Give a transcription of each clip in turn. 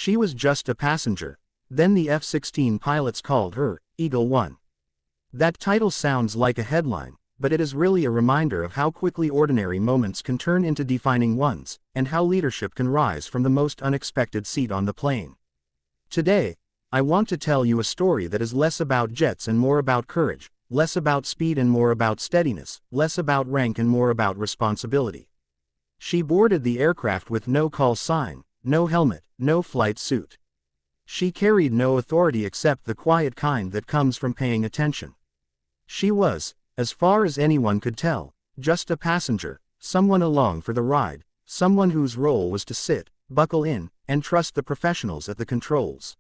She was just a passenger. Then the F-16 pilots called her Eagle 1. That title sounds like a headline, but it is really a reminder of how quickly ordinary moments can turn into defining ones, and how leadership can rise from the most unexpected seat on the plane. Today, I want to tell you a story that is less about jets and more about courage, less about speed and more about steadiness, less about rank and more about responsibility. She boarded the aircraft with no call sign, no helmet, no flight suit. She carried no authority except the quiet kind that comes from paying attention. She was, as far as anyone could tell, just a passenger, someone along for the ride, someone whose role was to sit, buckle in, and trust the professionals at the controls.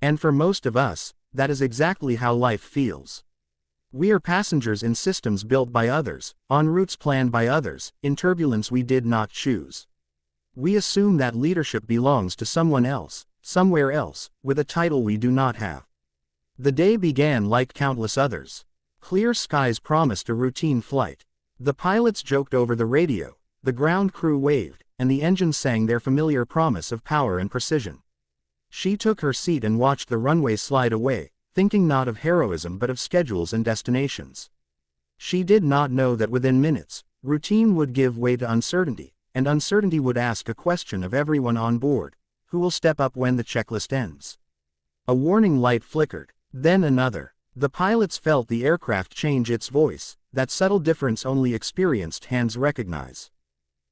And for most of us, that is exactly how life feels. We are passengers in systems built by others, on routes planned by others, in turbulence we did not choose. We assume that leadership belongs to someone else, somewhere else, with a title we do not have. The day began like countless others. Clear skies promised a routine flight. The pilots joked over the radio, the ground crew waved, and the engines sang their familiar promise of power and precision. She took her seat and watched the runway slide away, thinking not of heroism but of schedules and destinations. She did not know that within minutes, routine would give way to uncertainty, and uncertainty would ask a question of everyone on board: who will step up when the checklist ends? A warning light flickered, then another. The pilots felt the aircraft change its voice, that subtle difference only experienced hands recognize.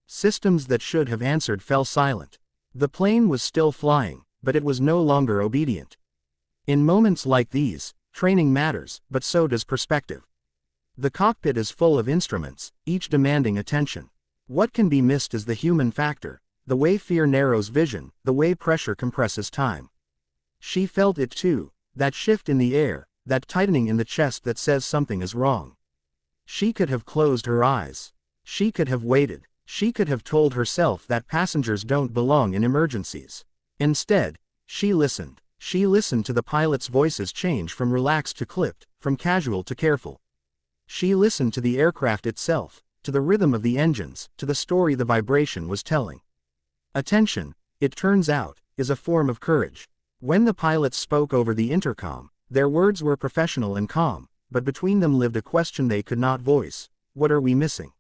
Systems that should have answered fell silent. The plane was still flying, but it was no longer obedient. In moments like these, training matters, but so does perspective. The cockpit is full of instruments, each demanding attention. What can be missed is the human factor, the way fear narrows vision, the way pressure compresses time. She felt it too, that shift in the air, that tightening in the chest that says something is wrong. She could have closed her eyes. She could have waited. She could have told herself that passengers don't belong in emergencies. Instead, she listened. She listened to the pilots' voices change from relaxed to clipped, from casual to careful. She listened to the aircraft itself, to the rhythm of the engines, to the story the vibration was telling. Attention, it turns out, is a form of courage. When the pilots spoke over the intercom, their words were professional and calm, but between them lived a question they could not voice: what are we missing?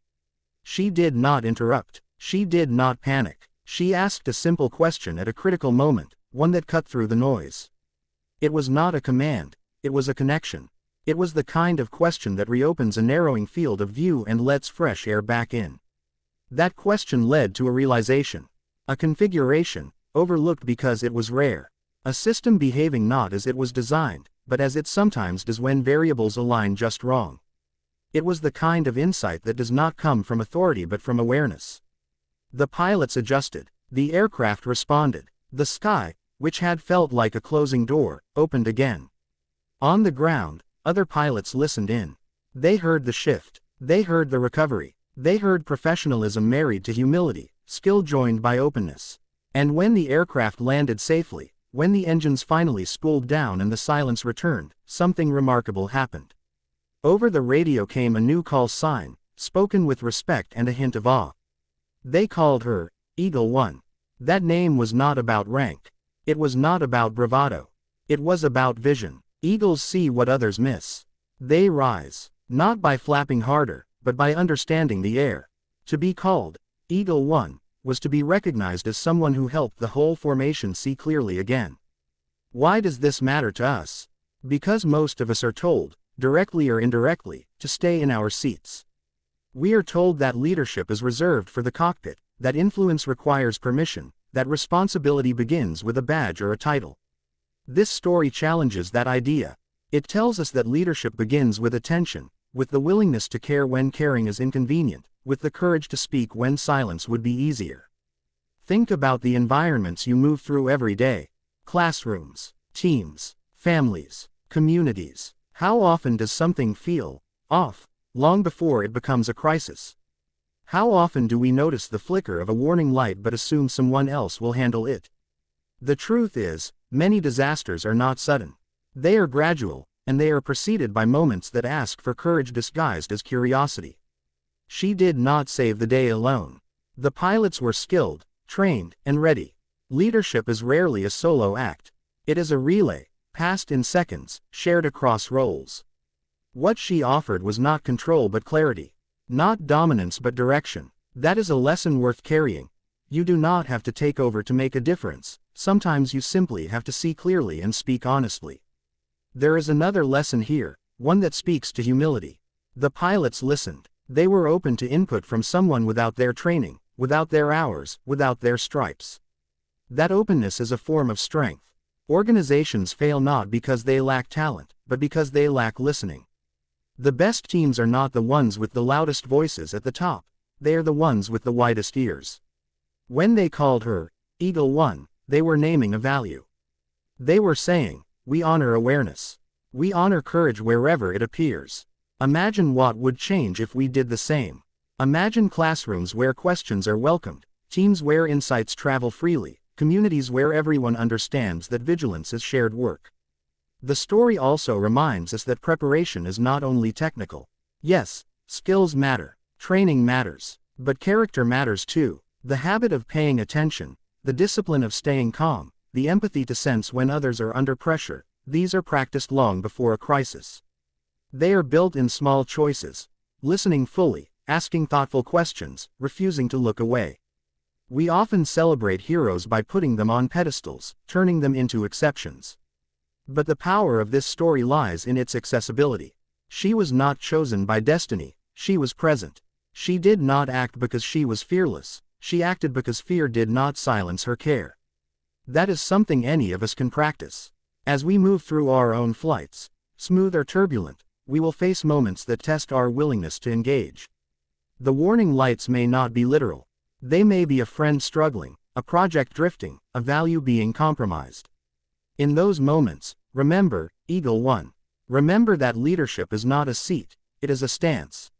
She did not interrupt. She did not panic. She asked a simple question at a critical moment, one that cut through the noise. It was not a command, it was a connection. It was the kind of question that reopens a narrowing field of view and lets fresh air back in. That question led to a realization. A configuration, overlooked because it was rare. A system behaving not as it was designed, but as it sometimes does when variables align just wrong. It was the kind of insight that does not come from authority but from awareness. The pilots adjusted. The aircraft responded. The sky, which had felt like a closing door, opened again. On the ground, other pilots listened in. They heard the shift. They heard the recovery. They heard professionalism married to humility, skill joined by openness. And when the aircraft landed safely, when the engines finally spooled down and the silence returned, something remarkable happened. Over the radio came a new call sign, spoken with respect and a hint of awe. They called her Eagle 1. That name was not about rank. It was not about bravado. It was about vision. Eagles see what others miss. They rise, not by flapping harder, but by understanding the air. To be called Eagle 1 was to be recognized as someone who helped the whole formation see clearly again. Why does this matter to us? Because most of us are told, directly or indirectly, to stay in our seats. We are told that leadership is reserved for the cockpit, that influence requires permission, that responsibility begins with a badge or a title. This story challenges that idea. It tells us that leadership begins with attention, with the willingness to care when caring is inconvenient, with the courage to speak when silence would be easier. Think about the environments you move through every day. Classrooms, teams, families, communities. How often does something feel off long before it becomes a crisis? How often do we notice the flicker of a warning light but assume someone else will handle it? The truth is, many disasters are not sudden. They are gradual, and they are preceded by moments that ask for courage disguised as curiosity. She did not save the day alone. The pilots were skilled, trained, and ready. Leadership is rarely a solo act. It is a relay, passed in seconds, shared across roles. What she offered was not control but clarity. Not dominance but direction. That is a lesson worth carrying. You do not have to take over to make a difference. Sometimes you simply have to see clearly and speak honestly. There is another lesson here, one that speaks to humility. The pilots listened. They were open to input from someone without their training, without their hours, without their stripes. That openness is a form of strength. Organizations fail not because they lack talent, but because they lack listening. The best teams are not the ones with the loudest voices at the top. They are the ones with the widest ears. When they called her Eagle One, they were naming a value. They were saying, we honor awareness. We honor courage wherever it appears. Imagine what would change if we did the same. Imagine classrooms where questions are welcomed, teams where insights travel freely, communities where everyone understands that vigilance is shared work. The story also reminds us that preparation is not only technical. Yes, skills matter, training matters, but character matters too. The habit of paying attention, the discipline of staying calm, the empathy to sense when others are under pressure, these are practiced long before a crisis. They are built in small choices, listening fully, asking thoughtful questions, refusing to look away. We often celebrate heroes by putting them on pedestals, turning them into exceptions. But the power of this story lies in its accessibility. She was not chosen by destiny, she was present. She did not act because she was fearless, she acted because fear did not silence her care. That is something any of us can practice. As we move through our own flights, smooth or turbulent, we will face moments that test our willingness to engage. The warning lights may not be literal. They may be a friend struggling, a project drifting, a value being compromised. In those moments, remember, Eagle One. Remember that leadership is not a seat, it is a stance.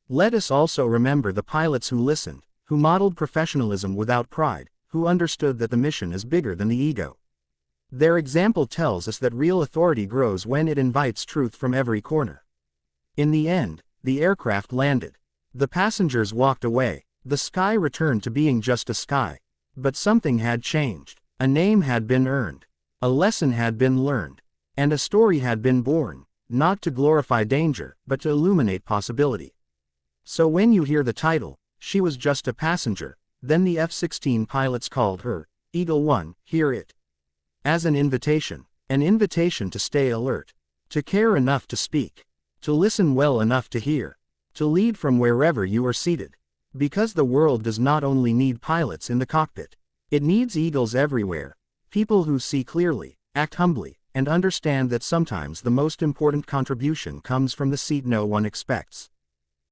Let us also remember the pilots who listened, who modeled professionalism without pride, who understood that the mission is bigger than the ego. Their example tells us that real authority grows when it invites truth from every corner. In the end, the aircraft landed. The passengers walked away. The sky returned to being just a sky. But something had changed. A name had been earned. A lesson had been learned. And a story had been born, not to glorify danger, but to illuminate possibility. So when you hear the title, She Was Just a Passenger, then the F-16 pilots called her Eagle One, hear it as an invitation to stay alert, to care enough to speak, to listen well enough to hear, to lead from wherever you are seated. Because the world does not only need pilots in the cockpit, it needs eagles everywhere, people who see clearly, act humbly, and understand that sometimes the most important contribution comes from the seat no one expects.